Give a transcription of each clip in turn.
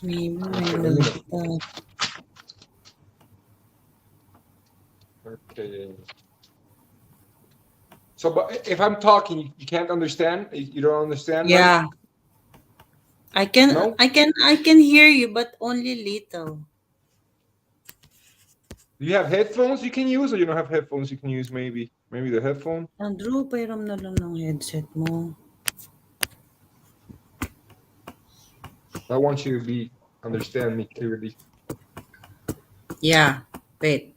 Maybe may Okay, let me know. nalimutan. Okay. So, but if I'm talking, you can't understand? You don't understand, right? Yeah, I can, No? I can hear you, but only little. Do you have headphones you can use, or you don't have headphones you can use? Maybe the headphone. Andrew, pairam na lang ng headset mo. I want you to understand me clearly. Yeah, wait.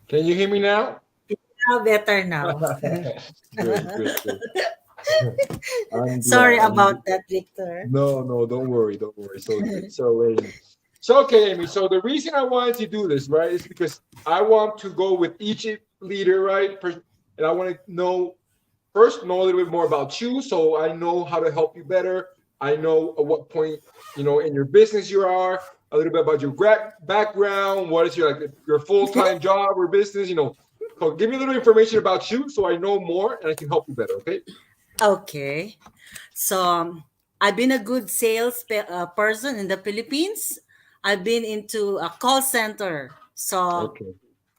Can you hear me now? Yeah, better now. Good. I'm Sorry glad. about that, Victor. No, don't worry, don't worry. So good. So, Amy. So, okay, Amy. So, the reason I wanted to do this, right, is because I want to go with each leader, right? And I want to know a little bit more about you, so I know how to help you better. I know at what point, in your business you are, a little bit about your background, what is your full-time job or business, So give me a little information about you so I know more and I can help you better, okay? Okay. So I've been a good sales person in the Philippines. I've been into a call center. So Okay.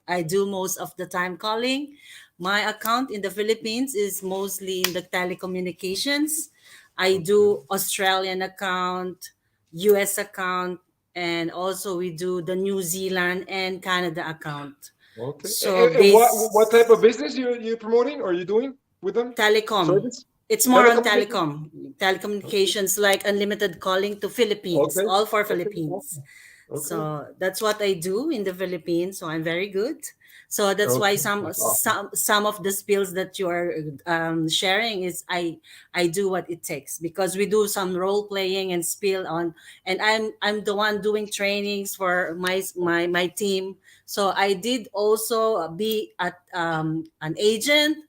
I do most of the time calling. My account in the Philippines is mostly in the telecommunications. I Okay. do Australian account, US account, and also we do the New Zealand and Canada account. Okay. So And what type of base business you promoting or you doing with them? telecom. Service? It's more on Telecom business? Okay. telecommunications, like unlimited calling to Philippines, Okay. all for Okay. Philippines. Awesome. Okay. So that's what I do in the Philippines. So I'm very good. So that's why Okay. some That's awesome. some some of the skills that you are sharing is I do what it takes, because we do some role playing and spill on, and I'm the one doing trainings for my team. So I did also be an agent,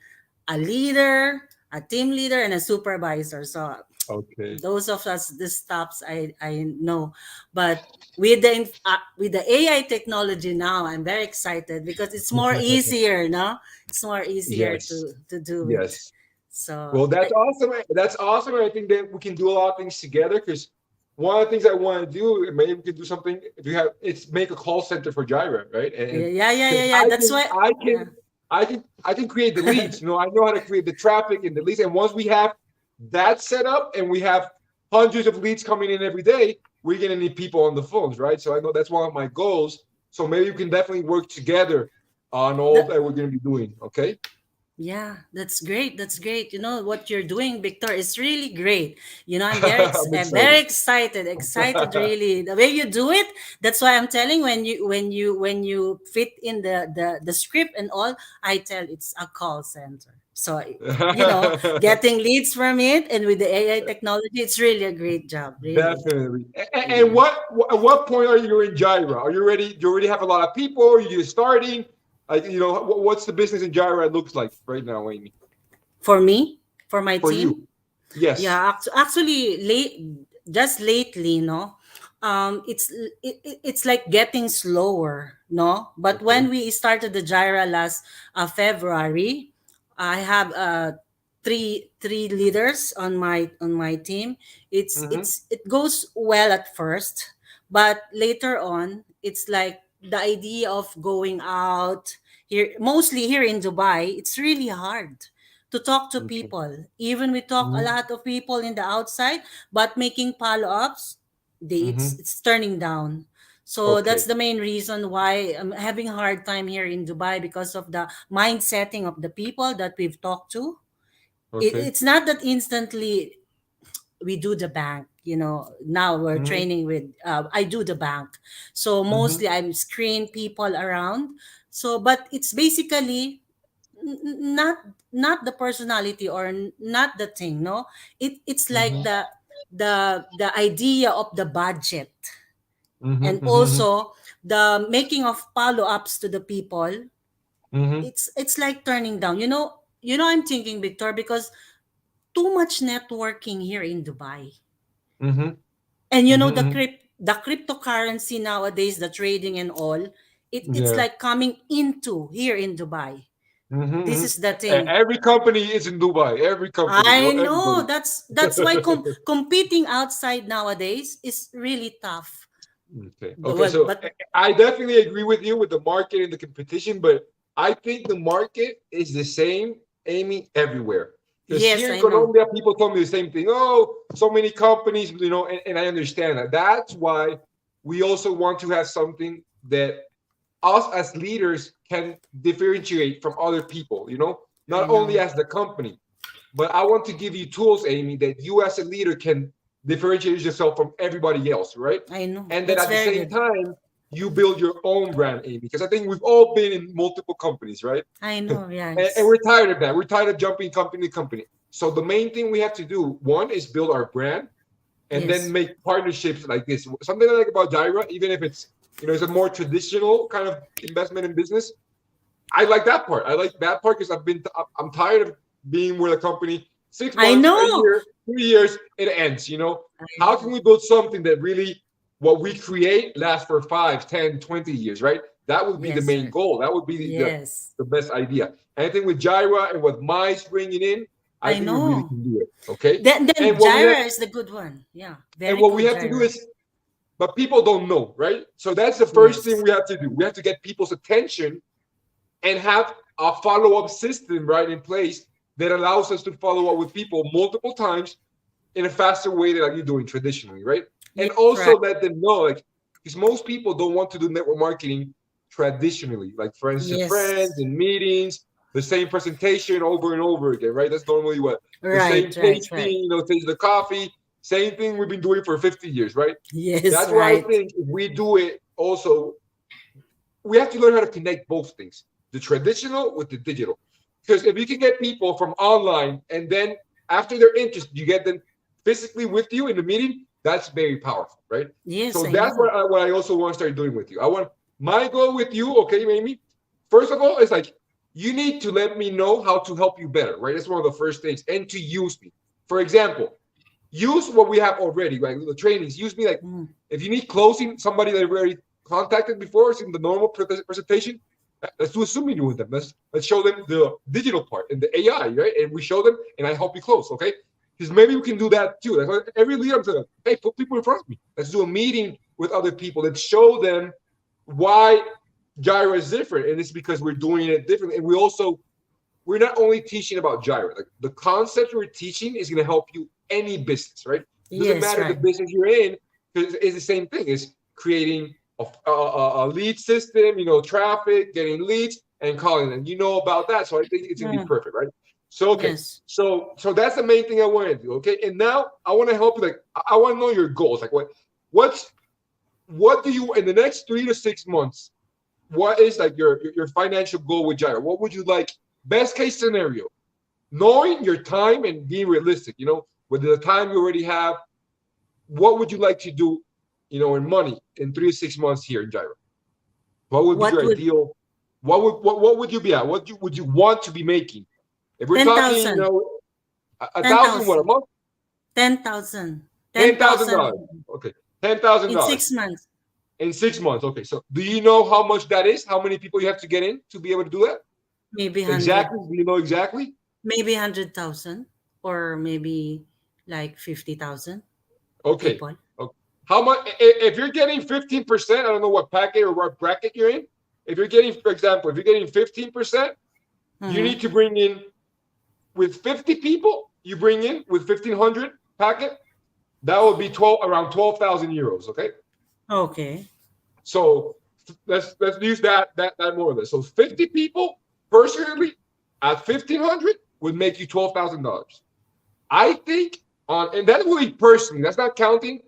a leader, a team leader, and a supervisor. So Okay. those of us the stops I know, but with the AI technology now, I'm very excited because it's more easier. No, it's more easier Yes. to do it. Yes. So Well, that's awesome. That's awesome. And I think that we can do a lot of things together because one of the things I want to do, maybe we can do something if you have, it's make a call center for Gyra, right? And because yeah. That's why. Yeah. I can create the leads. You know, I know how to create the traffic and the leads. And once we have that set up and we have hundreds of leads coming in every day, we're gonna need people on the phones, right? So I know that's one of my goals. So maybe we can definitely work together on all That, that we're gonna be doing. Okay. Yeah, that's great. That's great. You know what you're doing, Victor, is really great. You know, I'm I'm very excited. excited. Excited, really. The way you do it, that's why I'm telling, when you fit in the script and all, I tell it's a call center. So, getting leads from it, and with the AI technology, it's really a great job, really. Definitely. And Yeah. at what point are you in Jira? Are you ready? Do you already have a lot of people? Are you just starting? Like, what's the business in Jira looks like right now, Amy? For me, for my For you? team, Yes. yeah, actually, just lately, no, it's like getting slower, no. But Okay. when we started the Jira last February, I have three leaders on my team. Mm-hmm. It goes well at first, but later on, it's like the idea of going out here, mostly here in Dubai. It's really hard to talk to Okay. people. Even we talk a Mm-hmm. lot of people in the outside, but making follow-ups, Mm-hmm. it's turning down. So that's Okay. the main reason why I'm having a hard time here in Dubai, because of the mindsetting of the people that we've talked to. Okay. It's not that instantly we do the bank. Now we're Mm-hmm. training with, I do the bank. So Mm-hmm. mostly I'm screen people around. So, but it's basically not the personality, or not the thing, no. It's like Mm-hmm. the idea of the budget, and Mm-hmm. also the making of follow-ups to the people. Mm-hmm. It's like turning down, I'm thinking, Victor, because too much networking here in Dubai. Mm-hmm. And Mm-hmm. the cryptocurrency nowadays, the trading and all, it's Yeah. like coming into here in Dubai. This Mm-hmm. is the thing. Every company is in Dubai. Every company, I know, everybody. that's why competing outside nowadays is really tough. Okay. Okay. Well, So but I definitely agree with you with the market and the competition, but I think the market is the same, Amy, everywhere. Because yes, here in I know. Colombia, people told me the same thing. Oh, so many companies, and I understand that. That's why we also want to have something that us as leaders can differentiate from other people, I not only know. as the company, but I want to give you tools, Amy, that you as a leader can differentiate yourself from everybody else, right? I know. And then That's at the very same good. time, you build your own brand, Amy, because I think we've all been in multiple companies, right? I know, And yes. we're tired of that. We're tired of jumping company to company. So the main thing we have to do, one, is build our brand and then Yes. make partnerships like this. Something I like about Jira, even if it's a more traditional kind of investment in business, I like that part. I like that part because I'm tired of being with a company six I months, a know. year, 2 years, it ends. I How can know. we build something that really what we create lasts for 5, 10, 20 years, right? That would be the Yes, main sir. goal. That would be Yes. the best idea. And I think with Jira and what Mice bringing in, I I think we really know. can do it. Okay. Then And what we have Jira is the good one. Yeah. and Very what we good, have to do Jira. is but people don't know, right? So that's the first thing Yes. we have to do. We have to get people's attention and have a follow-up system right in place that allows us to follow up with people multiple times in a faster way than like you're doing traditionally, right? And Yes, also right. let them know, like, because most people don't want to do network marketing traditionally, like friends to friends Yes. and meetings, the same presentation over and over again, right? That's normally what the same Right, right, right. tasting, taste the coffee, same thing we've been doing for 50 years, right? Yes, That's why I right. think if we do it also, we have to learn how to connect both things, the traditional with the digital. Because if you can get people from online and then after they're interested, you get them physically with you in the meeting, that's very powerful, right? Yes, So I that's know. what I also want to start doing with you. I want my goal with you, okay, Amy? First of all, it's like you need to let me know how to help you better, right? That's one of the first things, and to use me. For example, use what we have already, right? The trainings. Use me like Mm. if you need closing somebody that we already contacted before, it's in the normal presentation. Let's do a Zoom meeting with them. Let's show them the digital part and the AI, right? And we show them, and I help you close, okay? Because maybe we can do that too. Like every leader, I'm saying, hey, put people in front of me. Let's do a meeting with other people. Let's show them why Gyro is different, and it's because we're doing it differently. And we're not only teaching about Gyro. Like the concept we're teaching is going to help you any business, right? It doesn't Yes, matter the right. business you're in, because it's the same thing. It's creating a lead system, traffic, getting leads, and calling them. You know about that, so I think it's gonna be Mm. perfect, right? So okay, Yes. so that's the main thing I want to do. Okay, and now I want to help you. Like I want to know your goals. Like what do you in the next 3 to 6 months? What is like your financial goal with Gyro? What would you like? Best case scenario, knowing your time and being realistic. With the time you already have, what would you like to do? In money in 3 to 6 months here in Gyro. What would be What your would ideal? What would you be at? Would you want to be making? If we're talking, 10,000? a thousand, what a 10,000. month? 10,000. $10,000. 10,000 Okay, $10,000 in 6 months. in 6 months. Okay, so do you know how much that is? How many people you have to get in to be able to do that? Maybe 100, Exactly. Do you know exactly? maybe 100,000, or maybe like 50,000 Okay. people. Okay. How much? If you're getting 15%, I don't know what packet or what bracket you're in. If you're getting, for example, if you're getting 15%, you Mm-hmm. need to bring in with 50 people. You bring in with 1,500 packet. That would be around 12,000 euros. Okay. Okay. So let's use that more or less. So 50 people personally at 1,500 would make you $12,000. I think and that will be personally. That's not counting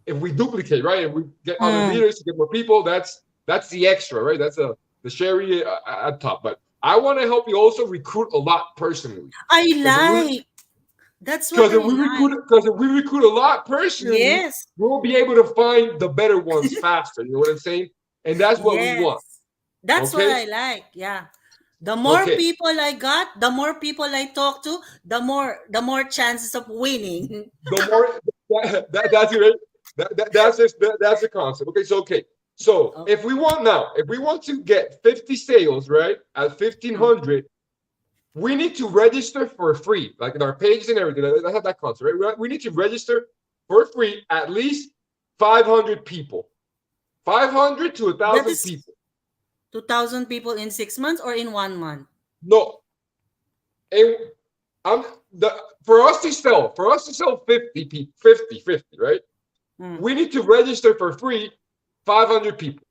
if we duplicate, right? If we get other Mm. leaders to get more people, that's the extra, right? That's the sherry at top. But I want to help you also recruit a lot personally. I Because if we like. That's what I like. recruit a lot personally, Yes. we'll be able to find the better ones faster. You know what I'm saying? And that's what we Yes. want. That's what Okay. I like. Yeah. The more Okay. people I got, the more people I talk to, the more chances of winning. The more that's it. Right? That's the concept. Okay. So okay. So Oh, if we want to get 50 sales, right, at mm. 1,500, we need to register for free, like in our pages and everything. I have that concept, right? We need to register for free at least 500 people, 500 to a That thousand is people. 2,000 people in 6 months or in 1 month? No, and I'm the for us to sell 50 people, 50, right? Mm. We need to register for free 500 people.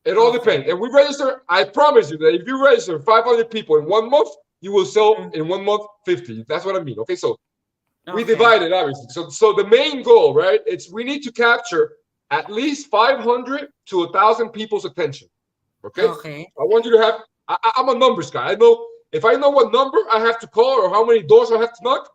It all Okay. depends. And we register, I promise you that if you register 500 people in 1 month, you will sell Mm. in 1 month 50. That's what I mean. Okay, so we Okay. divide it obviously. So the main goal, right? It's we need to capture at least 500 to 1,000 people's attention. Okay, Okay. I want you to have. I'm a numbers guy. I know if I know what number I have to call or how many doors I have to knock,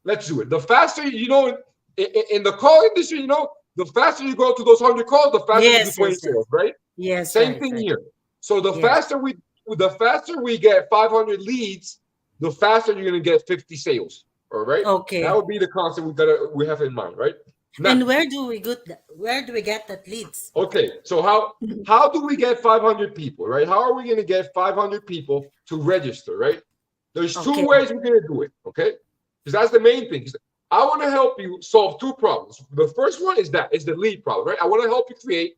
let's do it. The faster in the call industry, the faster you go to those 100 calls, the faster you do Yes, 20 yes, yes. sales, right? Yes, Same right, thing right. here. So Yes. the faster we get 500 leads, the faster you're gonna get 50 sales. All right. That Okay. would be the concept we have in mind, right? Now, And where do we get that leads? okay. So how do we get 500 people, right? How are we gonna get 500 people to register, right? There's two Okay. ways we're gonna do it, okay? Because that's the main thing. I want to help you solve two problems. The first one is the lead problem, right? I want to help you create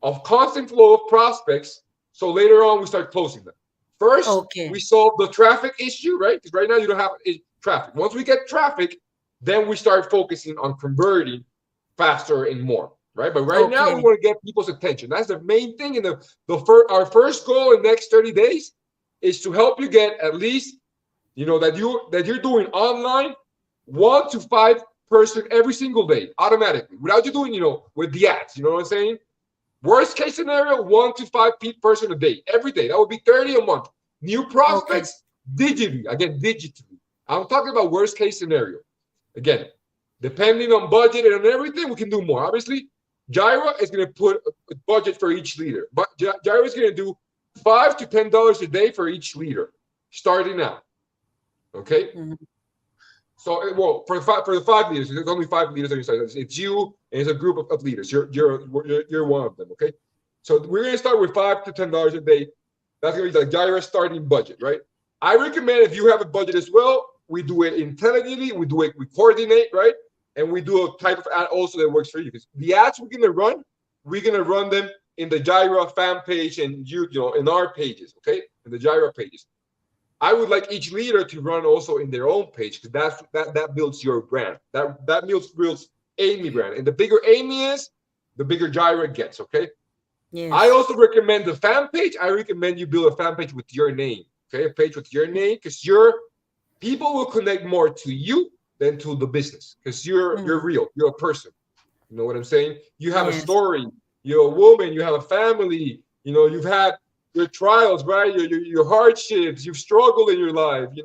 a constant flow of prospects so later on we start closing them. First, we Okay. solve the traffic issue, right? Because right now you don't have traffic. Once we get traffic, then we start focusing on converting faster and more, right? But right now we Okay. want to get people's attention. That's the main thing. And our first goal in the next 30 days is to help you get at least, that you're doing online 1 to 5 person every single day automatically without you doing, with the ads. You know what I'm saying? Worst case scenario, 1 to 5 person a day, every day. That would be 30 a month. New Okay. prospects digitally. Again, digitally. I'm talking about worst case scenario. Again, depending on budget and on everything, we can do more. Obviously, Jira is going to put a budget for each leader. But Jira is going to do $5 to $10 a day for each leader, starting now. Okay. Mhm. So, well, for the 5 leaders, there's only 5 leaders on your side. It's you, and it's a group of leaders. You're one of them. Okay. So we're gonna start with $5 to $10 a day. That's gonna be like Jira starting budget, right? I recommend if you have a budget as well, we do it intelligently. We coordinate, right? And we do a type of ad also that works for you. Because the ads we're gonna run them in the Jira fan page and in our pages, okay? In the Jira pages. I would like each leader to run also in their own page because that builds your brand. That builds Amy brand. And the bigger Amy is, the bigger Jira gets, okay? I Yes. also recommend the fan page. I recommend you build a fan page with your name, okay? A page with your name because people will connect more to you than to the business because you're Mhm. real. You're a person. You know what I'm saying? You have a Yes. story. You're a woman. You have a family. You've had your trials, right? Your hardships. You've struggled in your life. And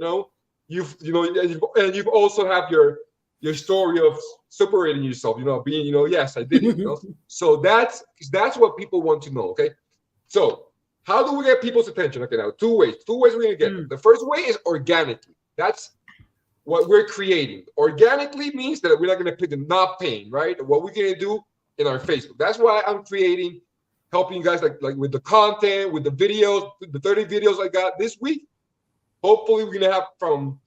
you've also have your story of separating yourself. Being, yes, I did it. So that's what people want to know. Okay, so how do we get people's attention? Okay, now two ways. Two ways we're gonna get them. Mm. The first way is organically. That's what we're creating. Organically means that we're not going to pay the not paying, right? What we're going to do in our Facebook. That's why I'm creating, helping you guys like with the content, with the videos, the 30 videos I got this week. Hopefully, we're going to have from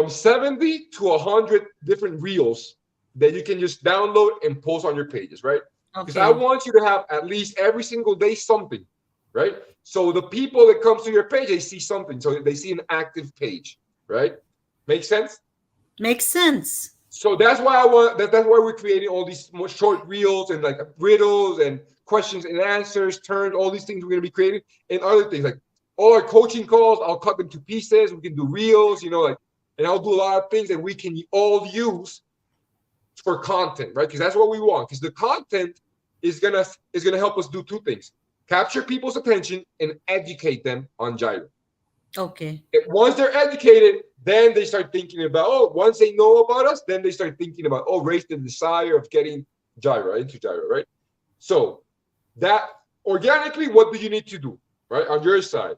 70 to 100 different reels that you can just download and post on your pages, right? Because I Okay. want you to have at least every single day something, right? So the people that comes to your page, they see something. So they see an active page, right? Make sense? Makes sense. So that's why I want that's why we're creating all these more short reels and like riddles and questions and answers, turns, all these things we're gonna be creating, and other things like all our coaching calls. I'll cut them to pieces. We can do reels, and I'll do a lot of things that we can all use for content, right? Because that's what we want. Because the content is gonna help us do two things: capture people's attention and educate them on Gyro. Okay. Once they're educated, then they start thinking about, once they know about us, then they start thinking about, raise the desire of getting Gyro, into Gyro, right? So that organically, what do you need to do, right? On your side,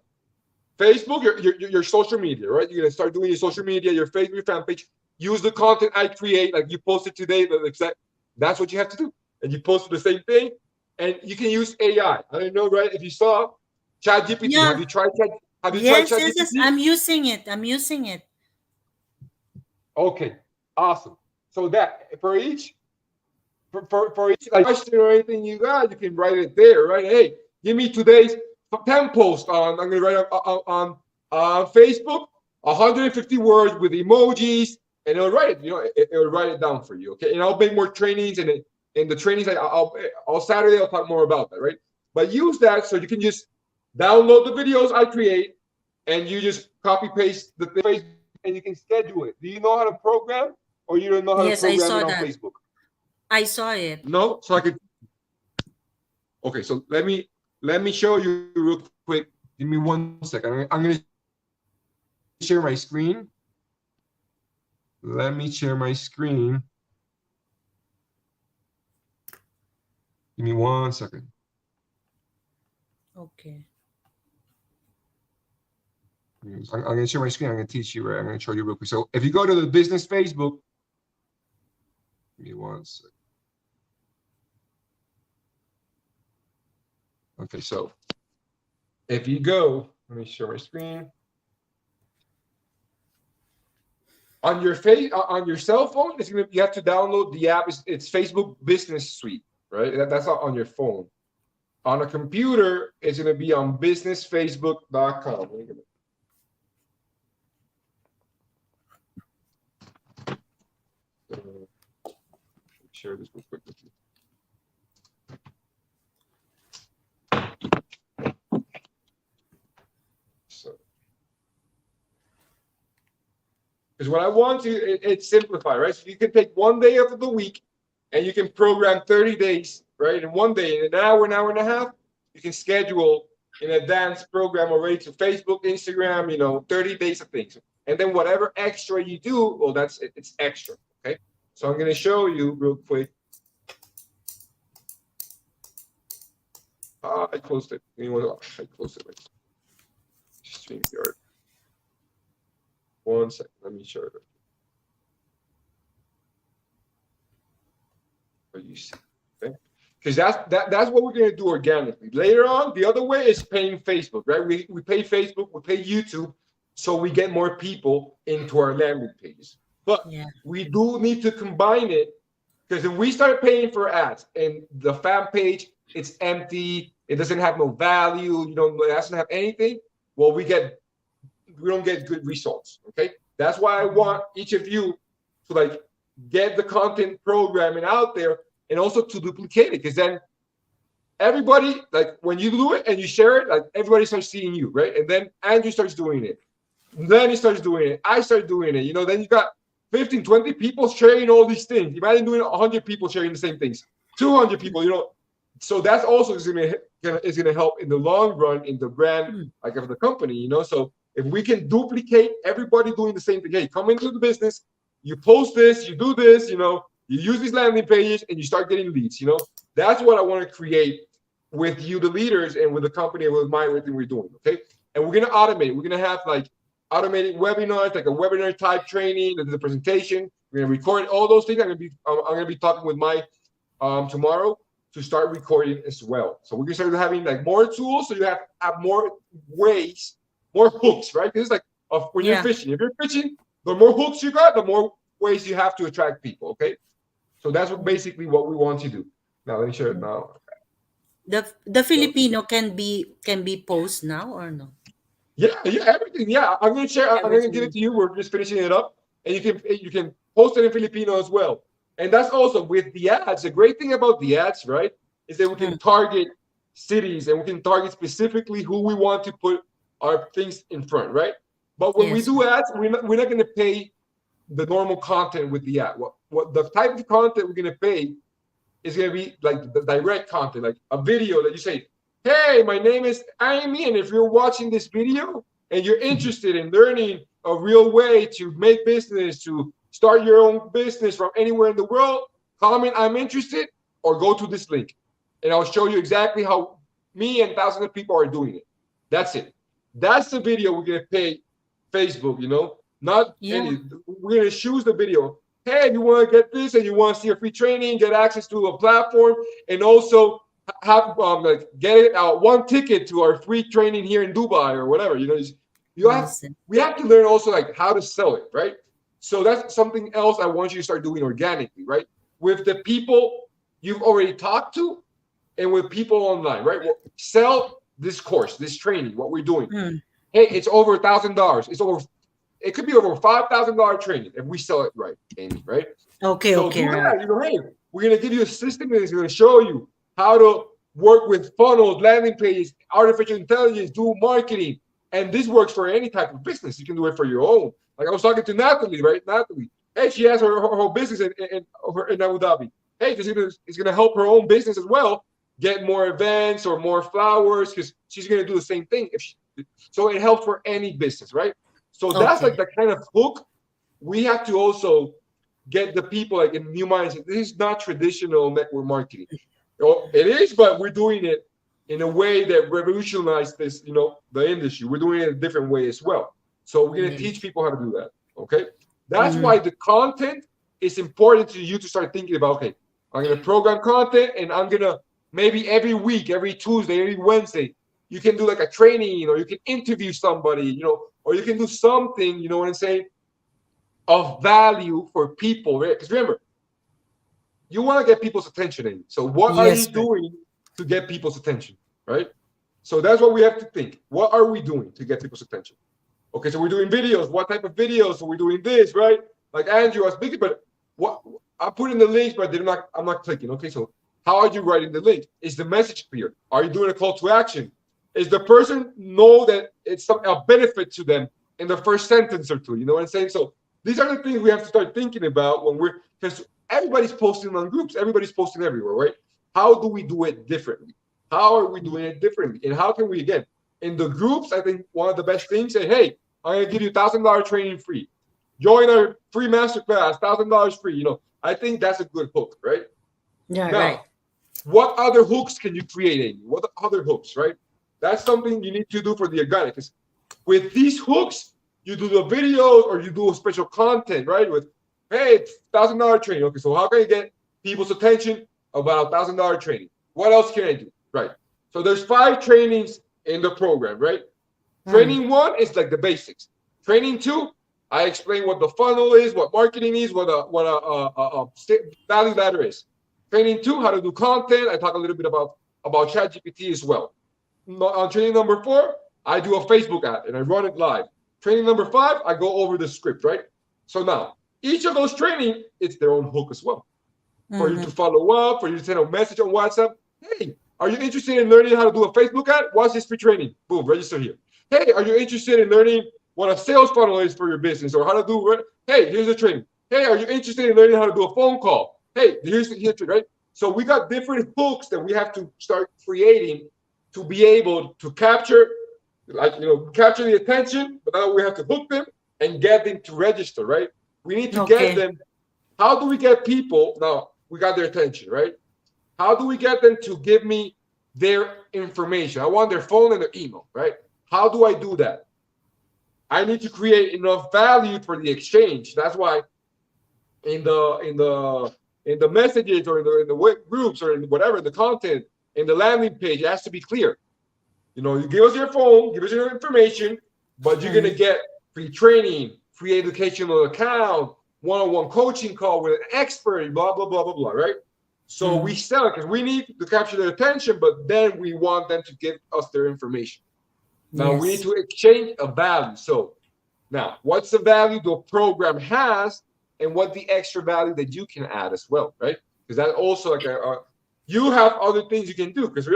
Facebook, your social media, right? You're gonna start doing your social media, your Facebook fan page. Use the content I create, like you posted today. That's what you have to do, and you posted the same thing. And you can use AI. I don't know, right? If you saw ChatGPT, Yeah. have you tried Chat? Have you tried Yes, yes, yes. ChatGPT? I'm using it. I'm using it. Okay, awesome. So that for each like question or anything you got, you can write it there, right? Hey, give me today's 10 post on. I'm gonna write on Facebook 150 words with emojis, and it'll write it. It'll write it down for you. Okay, and I'll make more trainings, and in the trainings, I'll Saturday I'll talk more about that, right? But use that so you can just download the videos I create, and you just copy paste the Facebook, and you can schedule it. Do you know how to program, or you don't know how to Yes, I program it saw on that. Facebook? I saw it. No, so I could. Okay, so let me show you real quick. Give me 1 second. I'm gonna share my screen. Let me share my screen. Give me 1 second. Okay. I'm gonna share my screen. I'm gonna teach you. Right? I'm gonna show you real quick. So if you go to the business Facebook, give me 1 second. Okay, so if you go, let me share my screen. On your on your cell phone, you have to download the app. It's Facebook Business Suite, right? That's on your phone. On a computer, it's gonna be on businessfacebook.com. Share this real quick with you. So, because what I want to, it's simplified, right? So you can take one day out of the week, and you can program 30 days, right? In one day, in an hour and a half, you can schedule an advanced program already to Facebook, Instagram, 30 days of things. And then whatever extra you do, well, it's extra, okay? So I'm going to show you real quick. I closed it. I closed it. StreamYard. 1 second. Let me show it. You see, okay? Because that's what we're gonna do organically. Later on, the other way is paying Facebook, right? We pay Facebook, we pay YouTube, so we get more people into our landing pages. But we do need to combine it, because if we start paying for ads and the fan page, it's empty, it doesn't have no value, it doesn't have anything, well, we don't get good results. Okay. That's why I want each of you to get the content programming out there, and also to duplicate it, because then everybody, when you do it and you share it, everybody starts seeing you, right? And then Andrew starts doing it. Then he starts doing it. I start doing it. Then you got 15, 20 people sharing all these things. Imagine doing 100 people sharing the same things. 200 people, So that's also is gonna help in the long run in the brand, of the company, So if we can duplicate everybody doing the same thing, hey, come into the business, you post this, you do this, you use these landing pages, and you start getting leads, That's what I want to create with you, the leaders, and with the company, and with everything we're doing, okay? And we're gonna automate. We're gonna have automated webinars, like a webinar type training, the presentation. We're gonna record all those things. I'm gonna be talking with Mike tomorrow to start recording as well. So we're gonna start having more tools, so you have more ways, more hooks, right? Because it's when you're fishing. If you're fishing, the more hooks you got, the more ways you have to attract people. Okay, so that's basically what we want to do. Now let me share it now. The Filipino can be post now or no? Yeah, everything. Yeah, I'm gonna share. I'm gonna give it to you. We're just finishing it up, and you can post it in Filipino as well. And that's also with the ads. The great thing about the ads, right, is that we can target cities, and we can target specifically who we want to put our things in front, right? But when we do ads, we're not going to pay the normal content with the ad. What the type of content we're going to pay is going to be the direct content, like a video that you say, hey, my name is Amy, and if you're watching this video and you're interested in learning a real way to make business, to start your own business from anywhere in the world, comment I'm interested, or go to this link, and I'll show you exactly how me and thousands of people are doing it. That's it. That's the video we're gonna pay Facebook, not any. We're gonna choose the video. Hey, if you want to get this and you want to see a free training, get access to a platform, and also have get one ticket to our free training here in Dubai or whatever. We have to learn also how to sell it, right? So that's something else I want you to start doing organically, right? With the people you've already talked to, and with people online, right? Sell this course, this training, what we're doing. Hey, it's over $1,000. It could be over $5,000 training if we sell it right, Amy, right? Okay, so okay. Right. Hey, we're gonna give you a system that is gonna show you how to work with funnels, landing pages, artificial intelligence, do marketing, and this works for any type of business. You can do it for your own. Like I was talking to Natalie, right? Natalie, hey, she has her whole business in Abu Dhabi. Hey, it's gonna help her own business as well. Get more events or more flowers, because she's going to do the same thing. So it helps for any business, right? So that's the kind of hook. We have to also get the people in new mindset. This is not traditional network marketing. It is, but we're doing it in a way that revolutionized this, the industry. We're doing it in a different way as well. So we're going to teach people how to do that. Okay. That's why the content is important to you to start thinking about, okay, I'm going to program content, and I'm going to maybe every week, every Tuesday, every Wednesday, you can do a training, or you can interview somebody, or you can do something, you know what I'm saying, of value for people, right? Because remember, you want to get people's attention in. So what are you Yes, sir. doing to get people's attention, right? So that's what we have to think. What are we doing to get people's attention? Okay, so we're doing videos. What type of videos? So we're doing this, right? Like Andrew was speaking, but what I put in the links, but I'm not clicking. Okay, so how are you writing the link? Is the message clear? Are you doing a call to action? Is the person know that it's a benefit to them in the first sentence or two? You know what I'm saying? So these are the things we have to start thinking about when we're, because everybody's posting on groups, everybody's posting everywhere, right? How do we do it differently? How are we doing it differently? And how can we, again, in the groups, I think one of the best things, say, hey, I'm going to give you $1,000 training free. Join our free masterclass, $1,000 free. You know, I think that's a good hook, right? Yeah, right. Now, what other hooks can you create, Amy? What other hooks, right? That's something you need to do for the organic. Because with these hooks, you do the videos or you do a special content, right? With, hey, it's $1,000 training. Okay, so how can I get people's attention about $1,000 training? What else can I do? Right. So there's 5 trainings in the program, right? Training 1 is like the basics. Training 2, I explain what the funnel is, what marketing is, what a value ladder is. Training 2, how to do content. I talk a little bit about ChatGPT as well. On training number 4, I do a Facebook ad and I run it live. Training number 5, I go over the script, right? So now, each of those training, it's their own hook as well. For you to follow up, for you to send a message on WhatsApp. Hey, are you interested in learning how to do a Facebook ad? Watch this free training. Boom, register here. Hey, are you interested in learning what a sales funnel is for your business or how to do? Hey, here's the training. Hey, are you interested in learning how to do a phone call? Hey, here's right? So we got different hooks that we have to start creating to be able to capture, capture the attention, but now we have to hook them and get them to register, right? We need to get them. How do we get people? Now we got their attention, right? How do we get them to give me their information? I want their phone and their email, right? How do I do that? I need to create enough value for the exchange. That's why in the messages or in the web groups or in whatever, the content in the landing page, it has to be clear. You know, you give us your phone, give us your information, but you're going to get free training, free educational account, one-on-one coaching call with an expert, blah, blah, blah, blah, blah, right? So we sell it because we need to capture their attention, but then we want them to give us their information. Now we need to exchange a value. So now, what's the value the program has and what the extra value that you can add as well, right? Because that also like you have other things you can do because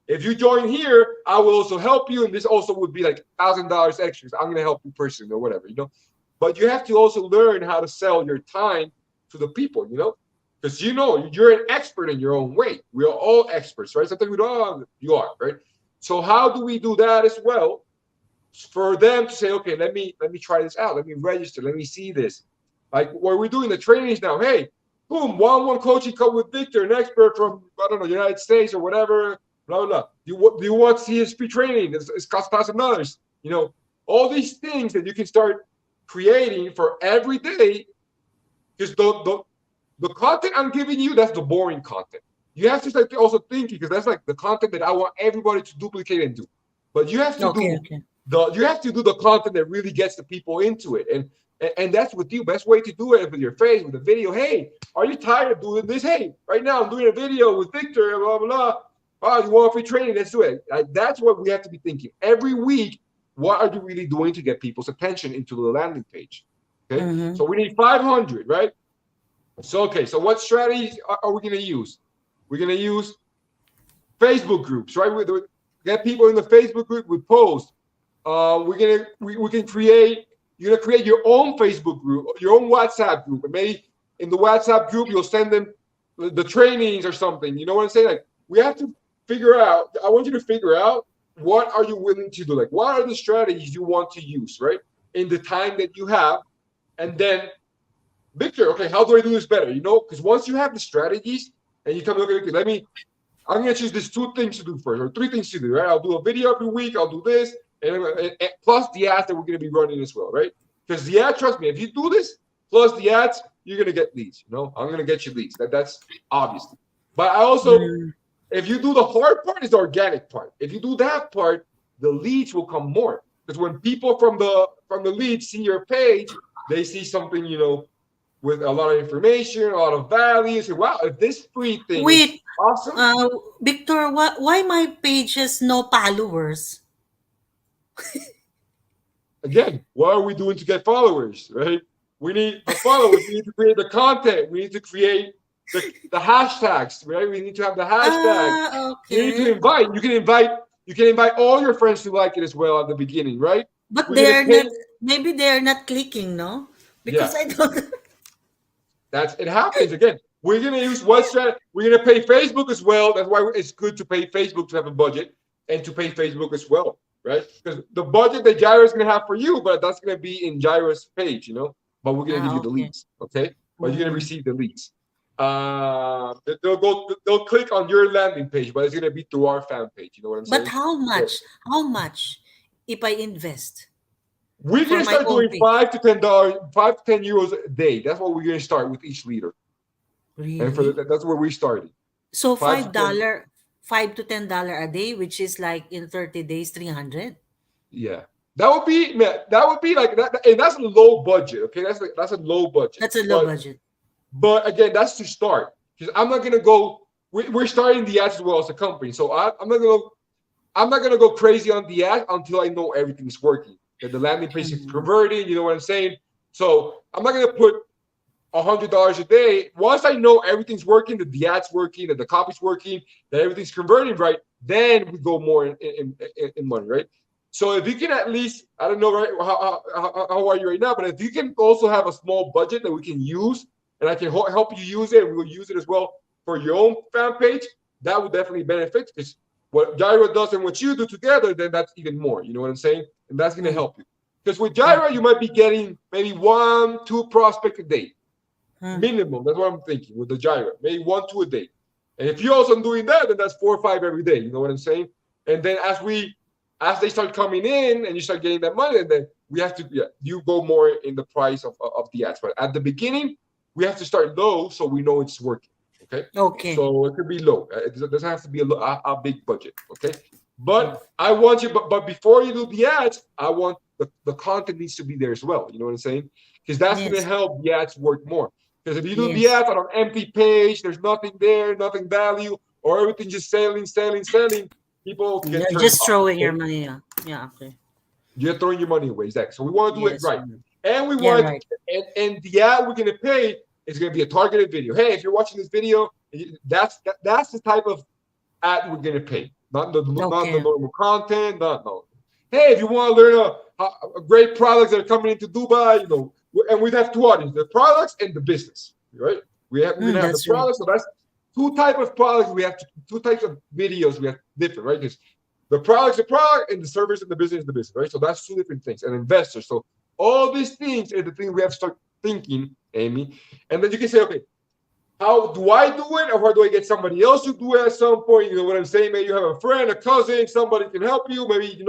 if you join here, I will also help you. And this also would be like $1,000 extras. I'm going to help you personally or whatever, But you have to also learn how to sell your time to the people, because you're an expert in your own way. We are all experts, right? Sometimes we don't. You are, right? So how do we do that as well? For them to say, okay, let me try this out. Let me register. Let me see this. Like what we're doing the trainings now. Hey, boom, one-on-one coaching call with Victor, an expert from United States or whatever. Blah blah. Do you want to see his free training? It's cost $1,000. All these things that you can start creating for every day. Because the content I'm giving you, that's the boring content. You have to start also thinking because that's like the content that I want everybody to duplicate and do. But you have to do the content that really gets the people into it. And that's with you. Best way to do it with your face, with a video. Hey, are you tired of doing this? Hey, right now I'm doing a video with Victor, blah, blah, blah. Oh, you want free training? Let's do it. That's what we have to be thinking. Every week, what are you really doing to get people's attention into the landing page? Okay, so we need 500, right? So what strategies are we going to use? We're going to use Facebook groups, right? We get people in the Facebook group with posts. We can create. You're gonna create your own Facebook group, your own WhatsApp group, and maybe in the WhatsApp group you'll send them the trainings or something. You know what I'm saying? Like we have to figure out. I want you to figure out what are you willing to do. Like what are the strategies you want to use, right? In the time that you have, and then Victor, okay, how do I do this better? Because once you have the strategies and you come look at it, I'm gonna choose these 2 things to do first, or 3 things to do, right? I'll do a video every week. I'll do this. And plus the ads that we're going to be running as well, right? Because the ad, trust me, if you do this plus the ads, you're going to get leads. I'm going to get you leads. That's obvious. But I also, if you do the hard part, is the organic part. If you do that part, the leads will come more. Because when people from the leads see your page, they see something, with a lot of information, a lot of value. Say, wow, if this free thing is Wait, awesome, Victor, why my page has no followers? again, what are we doing to get followers, right? We need the followers. We need to create the content. We need to create the hashtags, right? We need to have the hashtag. You need to Okay. invite. You can invite all your friends to like it as well at the beginning, right? But We're gonna they're pay. not, maybe they're not clicking, no? Yeah, Because I don't. that's it happens again. We're gonna use what strategy? We're gonna pay Facebook as well. That's why it's good to pay Facebook to have a budget and to pay Facebook as well, right? Because the budget that Gyro is gonna have for you, but that's gonna be in Gyro's page, But we're gonna give you the Okay. leads, okay? But you're gonna Mm. receive the leads. They'll click on your landing page, but it's gonna be through our fan page. You know what I'm But saying? how So much? How much if I invest we're for gonna my start own doing page? $5 to $10, €5 to €10 a day. That's what we're gonna start with each leader, and Really? that's where we started. So Five to ten. $5 to $10 a day, which is like in 30 days, 300. Yeah, that would be like that, and that's a low budget. Okay, that's a low budget. That's a low But budget. again, that's to start because I'm not gonna go. We're starting the ads as well as a company, so I'm not gonna go crazy on the ad until I know everything's working. That the landing page is Mm. converting. You know what I'm saying? So I'm not gonna put $100 a day. Once I know everything's working, that the ad's working, that the copy's working, that everything's converting right, then we go more in money, right? So if you can at least, I don't know, right, how are you right now, but if you can also have a small budget that we can use, and I can help you use it, and we will use it as well for your own fan page, that would definitely benefit because what Gyro does and what you do together, then that's even more. You know what I'm saying? And that's going to Mm. help you. Because with Gyro, Okay. you might be getting maybe 1, 2 prospects a day Mm. minimum. That's what I'm thinking with the Gyro, maybe 1, 2 a day. And if you're also doing that, then that's 4 or 5 every day. You know what I'm saying? And then as they start coming in and you start getting that money, and then we have to, yeah, you go more in the price of the ads. But at the beginning, we have to start low so we know it's working. Okay, Okay. so it could be low. It doesn't have to be a big budget. Okay, Mm. but I want you. But before you do the ads, I want the content needs to be there as well. You know what I'm saying? Because that's going to Yes. help the ads work more. Because if you do the Yes. ads on an empty page, there's nothing there, nothing value, or everything just selling, selling, selling, people get You're turned just off. throwing your Okay, money. Yeah. Yeah. Okay. you're throwing your money away, exactly. So we want to do it Yes. right, and we Yeah. want, Right. and the ad we're going to pay is going to be a targeted video. Hey, if you're watching this video, that's the type of ad we're going to pay, not the Okay. normal content, not no. Hey, if you want to learn a great products that are coming into Dubai, and we have two audiences: the products and the business, right? We're gonna have the That's right. products, so that's two type of products. Two types of videos we have different, right? Because the product's the product, and the service and the business is the business, right? So that's two different things. And investors, so all these things are the things we have to start thinking, Amy, and then you can say, okay, how do I do it, or how do I get somebody else to do it at some point? You know what I'm saying? Maybe you have a friend, a cousin, somebody can help you. Maybe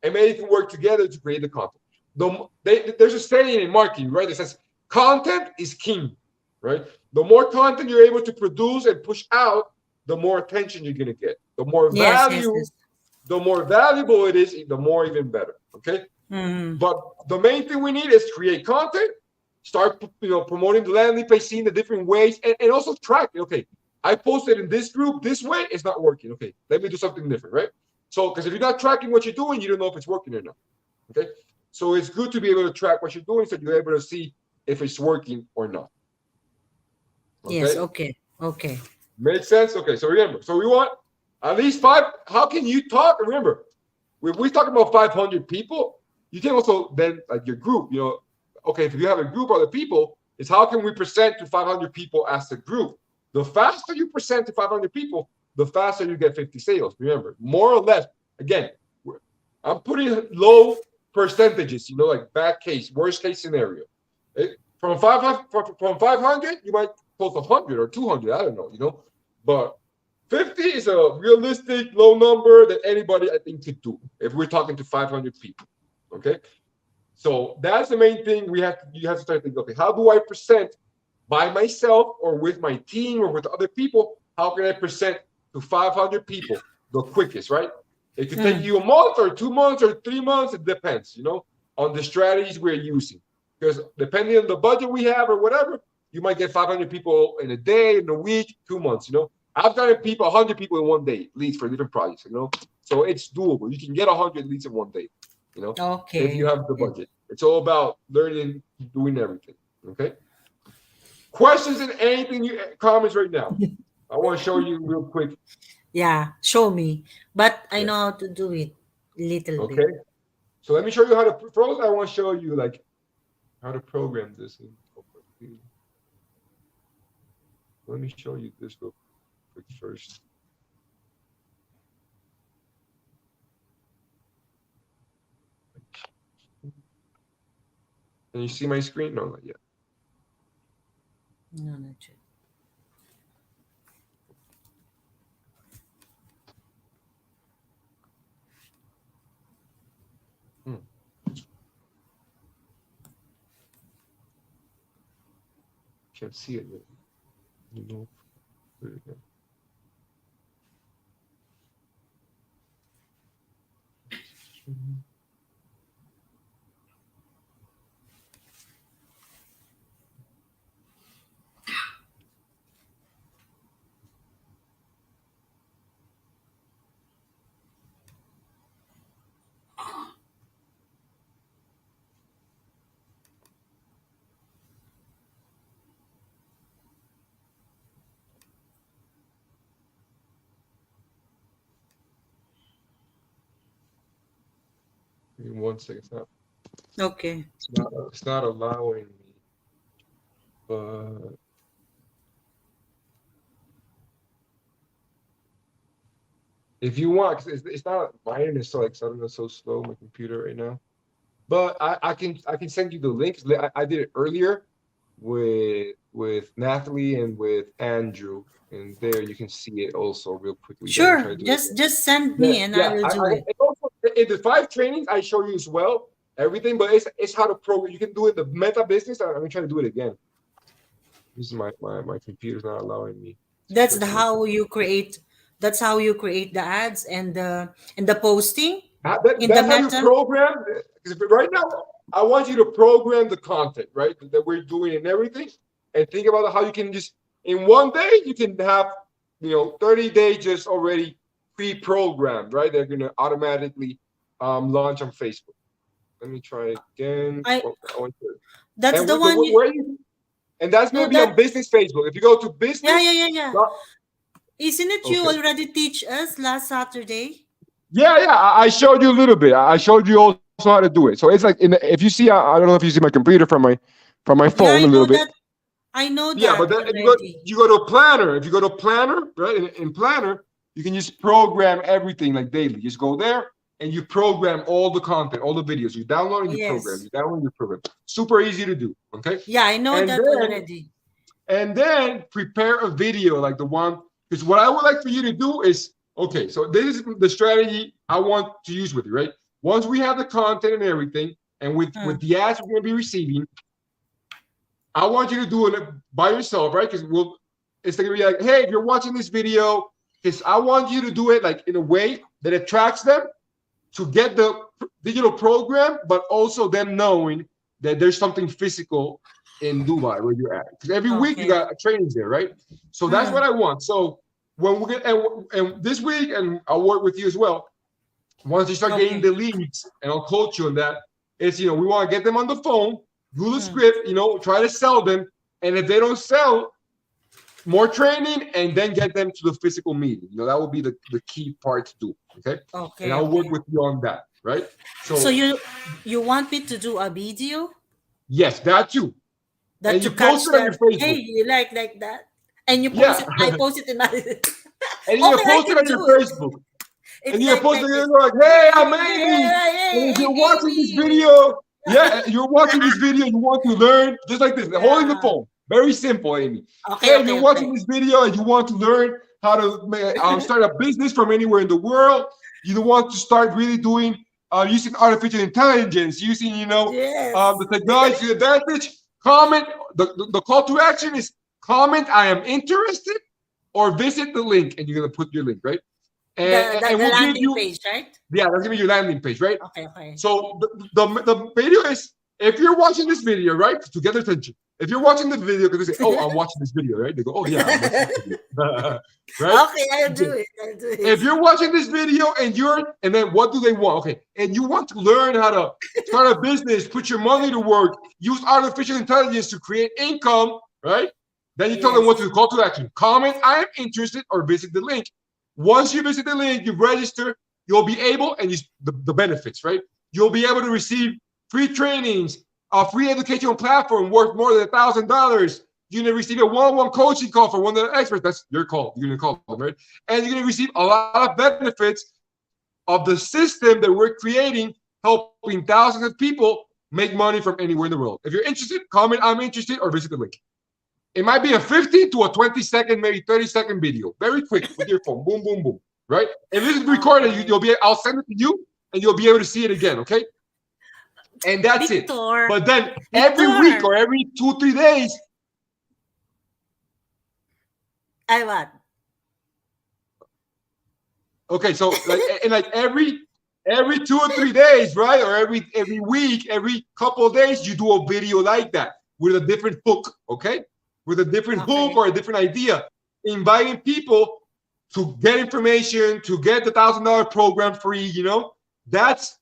and maybe you can work together to create the content. There's a saying in marketing, right? That says content is king, right? The more content you're able to produce and push out, the more attention you're gonna get. Yes. Yes. Yes. The more valuable it is, the more even better. Okay. Mm. But the main thing we need is create content, start promoting the landing page, seeing the different ways, and also track. Okay, I posted in this group this way, it's not working. Okay, let me do something different, right? So, because if you're not tracking what you're doing, you don't know if it's working or not. Okay, so it's good to be able to track what you're doing, so you're able to see if it's working or not. Yes. Okay, Okay. Okay. makes sense. Okay, so remember, so we want at least 5. How can you talk? Remember, if we talk about 500 people, you can also then like your group. Okay, if you have a group of other people, is how can we present to 500 people as a group? The faster you present to 500 people, the faster you get 50 sales. Remember, more or less. Again, I'm putting low percentages. Like bad case, worst case scenario. From 500, you might close 100 or 200. I don't know. But 50 is a realistic low number that anybody I think could do if we're talking to 500 people. Okay, so that's the main thing you have to start thinking. Okay, how do I present by myself or with my team or with other people? How can I present to 500 people the quickest? Right? It could take Mm. you a month or 2 months or 3 months. It depends, on the strategies we're using. Because depending on the budget we have or whatever, you might get 500 people in a day, in a week, 2 months. I've gotten 100 people in one day leads for different projects. So it's doable. You can get 100 leads in one day. If you Okay. have the budget. It's all about learning, doing everything. Okay. Questions and anything comments right now. I want to show you real quick. Yeah, show me. But I Yeah. know how to do it little Okay. bit. So let me show you how to. First, I want to show you like how to program this. Let me show you this real quick first. Can you see my screen? No, not yet. No, not yet. Can't see it yet. There you go. Give me 1 second. Okay. It's not allowing me. But if you want, 'cause it's not my internet is so like suddenly so slow, my computer right now. But I can send you the links. I did it earlier with Natalie and with Andrew, and there you can see it also real quickly. Then I'll try Sure. to do it again. Just send me and I will do it. And also, in the 5 trainings I show you as well everything, but it's how to program. You can do it the meta business. I'm gonna try to do it again. This is my computer's not allowing me. That's how you create. That's how you create the ads and the posting in the That's how you meta. program. Because right now, I want you to program the content, right, that we're doing and everything, and think about how you can just in one day you can have 30 days just already pre-programmed, right? They're gonna automatically launch on Facebook. Let me try again. That's And the one. and that's No, gonna be on business Facebook. If you go to business, yeah. Isn't it you Okay. already teach us last Saturday? Yeah, I showed you a little bit. I showed you also how to do it. So it's like if you see, I don't know if you see my computer from my Yeah, phone I a little know bit. that. I know Yeah, that but then already. you go to Planner. If you go to Planner, right, in Planner, you can just program everything like daily. Just go there and you program all the content, all the videos. You download and you program. Yes. You download and you program. Super easy to do. Okay. Yeah, I know And that then already. and then prepare a video like the one. Because what I would like for you to do is okay. So this is the strategy I want to use with you, right? Once we have the content and everything, and with the ads we're going to be receiving, I want you to do it by yourself, right? Because it's going to be like, hey, if you're watching this video, because I want you to do it like in a way that attracts them to get the digital program, but also them knowing that there's something physical in Dubai where you're at. Because every week you Okay. got trainings there, right? So that's what I want. So when we get and this week, and I'll work with you as well. Once you start getting the leads, and I'll coach you on that, it's we want to get them on the phone, do the script, try to sell them, and if they don't sell, more training, and then get them to the physical meeting. That will be the key part to do. Okay. Okay. And I'll work with you on that, right? So you want me to do a video Yes, that too. that And to you catch post it on your them? Facebook. Hey, you like that? And you post Yeah. it. I post it in my. And you Okay, I post it can on your do it. Facebook. It's And you're like posting this. it like, hey, I'm Hey, Amy. hey, And if you're hey, watching this Amy. video, you're watching this video, you want to learn, just like this, holding the Yeah. phone. Very simple, Amy. Okay, Hey, if you're watching okay. this video and you want to learn how to start a business from anywhere in the world, you want to start really doing using artificial intelligence, using Yes. the technology advantage. Comment. The call to action is comment. I am interested, or visit the link, and you're gonna put your link, right? And The we'll give landing you page, right? yeah, that's gonna be your landing page, right? Okay. So the video is if you're watching this video, right, to get their attention, if you're watching the video because they say, "Oh, I'm watching this video," right? They go, "Oh yeah, I'm watching this video," right? Okay, I'll do it. I'll do If it. you're watching this video and then what do they want? Okay, and you want to learn how to start a business, put your money to work, use artificial intelligence to create income, right? Then you tell them what Yes. to call to action. Comment, I am interested, or visit the link. Once you visit the link, you register, you'll be able, and the benefits, right? You'll be able to receive free trainings, a free educational platform worth more than $1,000. You're gonna receive a one-on-one coaching call from one of the experts. That's your call. You're gonna call them, right? And you're gonna receive a lot of benefits of the system that we're creating, helping thousands of people make money from anywhere in the world. If you're interested, comment I'm interested or visit the link. It might be a 15 to a 20-second, maybe 30-second video, very quick with your phone. Boom, boom, boom. Right? And this is recorded. You'll be. I'll send it to you, and you'll be able to see it again. Okay? And that's it. Victor. But then every week or every 2-3 days. I what? Okay, so like every 2 or 3 days, right? Or every week, every couple of days, you do a video like that with a different hook, okay? With a different hook or a different idea, inviting people to get information, to get the $1,000 program free. You know, that's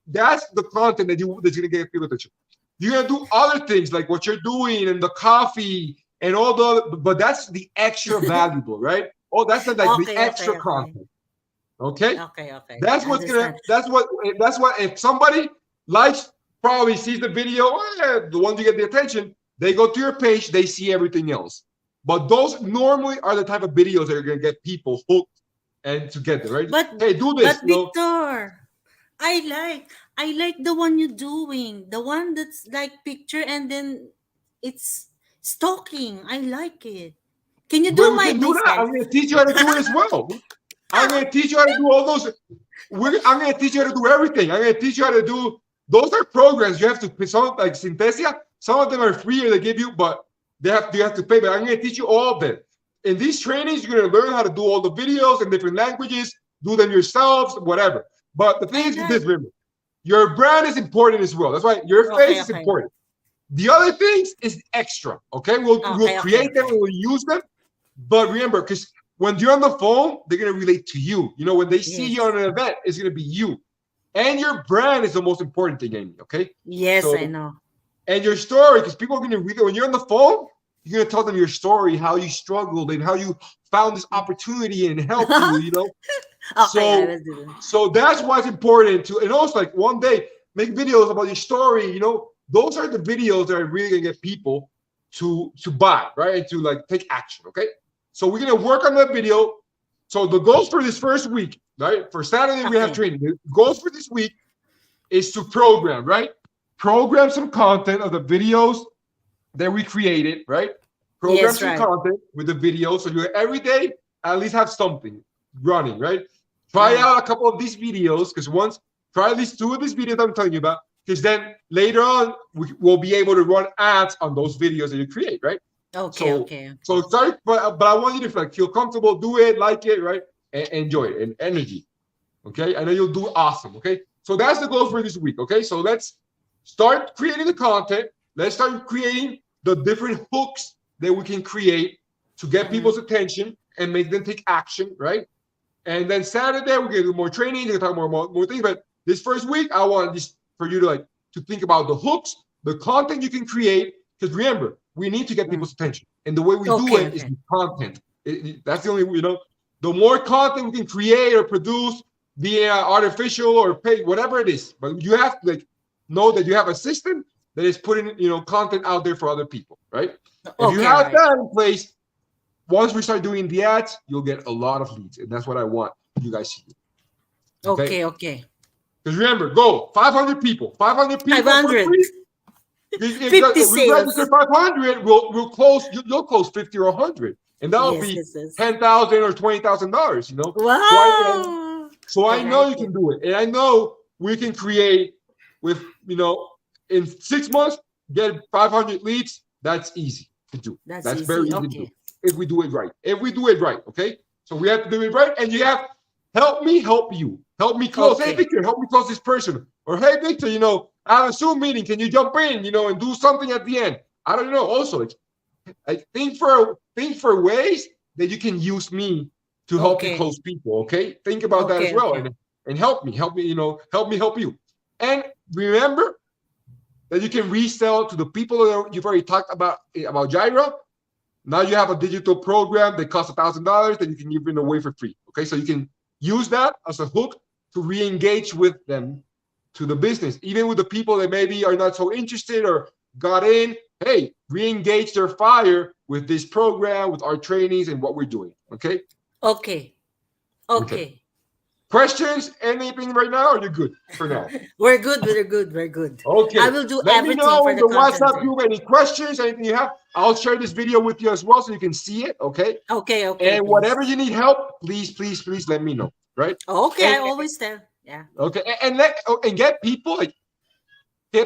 the content that's gonna get people attention. You're gonna do other things like what you're doing and the coffee and all the other, but that's the extra valuable, right? Oh, that's the extra content. Okay. Okay. That's what's gonna. That's what. If somebody likes, probably sees the video, the ones you get the attention, they go to your page, they see everything else. But those normally are the type of videos that are gonna get people hooked and together, right? But hey, do this. But Victor, I like the one you're doing, the one that's like picture and then it's stalking. I like it. Can you do my business? I'm gonna teach you how to do it as well. I'm going to teach you how to do all those. I'm going to teach you how to do everything. I'm going to teach you how to do. Those are programs you have to pay. Some like Synthesia, some of them are free or they give you, but you have to pay. But I'm going to teach you all of them. In these trainings, you're going to learn how to do all the videos in different languages, do them yourselves, whatever. But the thing is with this, remember, your brand is important as well. That's why your face is important. The other things is extra. Okay, we'll create them and we'll use them. But remember, because when you're on the phone, they're going to relate to you. You know, when they see you on an event, it's going to be you. And your brand is the most important thing, Amy, okay? Yes, so, I know. And your story, because people are going to read it. When you're on the phone, you're going to tell them your story, how you struggled and how you found this opportunity and helped you, you know? So that's why it's important to, and also like one day, make videos about your story, you know? Those are the videos that are really going to get people to buy, right? And to like take action, okay? So we're going to work on that video. So the goals for this first week, right? For Saturday, we have training. The goals for this week is to program, right? Program some content of the videos that we created, right? Program some content with the videos. So you every day at least have something running, right? Try out a couple of these videos because try at least 2 of these videos I'm telling you about, because then later on we'll be able to run ads on those videos that you create, right? Okay. So sorry, but I want you to like feel comfortable, do it, like it, right? And enjoy it and energy. Okay. I know you'll do awesome. Okay. So that's the goal for this week. Okay. So let's start creating the content. Let's start creating the different hooks that we can create to get people's attention and make them take action, right? And then Saturday we're gonna do more training, we're gonna talk more things. But this first week, I want this for you to think about the hooks, the content you can create. Because remember, we need to get people's attention. And the way we do it is with content. That's the only, you know, the more content we can create or produce, be it artificial or paid, whatever it is. But you have to like know that you have a system that is putting, you know, content out there for other people, right? If you have that in place, once we start doing the ads, you'll get a lot of leads. And that's what I want you guys to do. Okay. Because remember, go 500 people. 500 people. 500. If we register 500, we'll close. You'll close 50 or 100, and that'll be $10,000 or $20,000. You know. Wow. So I know you can do it, and I know we can create with in 6 months get 500 leads. That's easy to do. That's very easy to do if we do it right. Okay. So we have to do it right, and you have help me help you. Help me close. Hey Victor, help me close this person. Or hey Victor, I have a Zoom meeting. Can you jump in, and do something at the end? I don't know. Also, like think for ways that you can use me to help you Okay. close people. Okay, think about that as Okay. well, Okay. and help me, help me help you. And remember that you can resell to the people that you've already talked about Jira. Now you have a digital program that costs $1,000 that you can give it away for free. Okay, so you can use that as a hook to re-engage with them to the business, even with the people that maybe are not so interested or got in. Hey, re-engage their fire with this program, with our trainings, and what we're doing. Okay. Okay. Okay. Okay. Questions? Anything right now? Or you're good for now? We're good. We're good. We're good. I Okay. will do Let me everything know for in the the content. WhatsApp group any questions, anything you have. I'll share this video with you as well so you can see it. Okay. Okay. Okay. And Please. whatever you need help, please let me know. Right. Okay. I And always tell. Yeah. okay. And get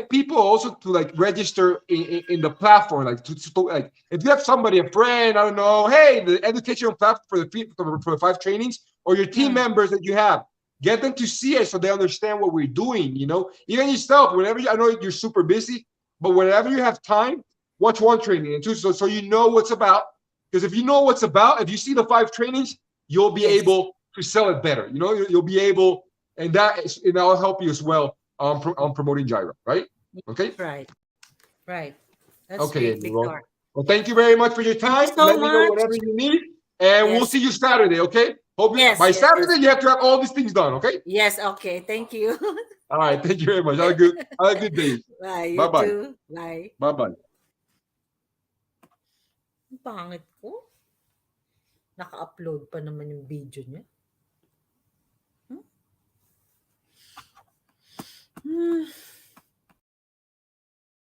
people also to like register in the platform, like to like if you have somebody, a friend, I don't know, hey, the educational platform for the 5 trainings, or your team Mm. members that you have, get them to see it so they understand what we're doing. Even yourself, whenever I know you're super busy, but whenever you have time, watch one training and two, so you know what's about. Because if you know what's about, if you see the 5 trainings, you'll be Yes. able to sell it better. You'll be able, and that'll help you as well on promoting Jira, right? Okay. Right. Right. That's Okay, great, Amy. Well, Victor. thank you very much for your Thank you time. so Let me know much. whatever you need, and we'll Yes. see you Saturday. Okay. Hope you Yes. by Yes. Yes. Saturday you have to have all these things done. Okay. Yes. Okay. Thank you. All right. Thank you very much. Have a good day. Bye. Bye You bye. too. Bye. Bye bye. Ang pangit ko. Naka-upload pa naman yung video niya. Hmm?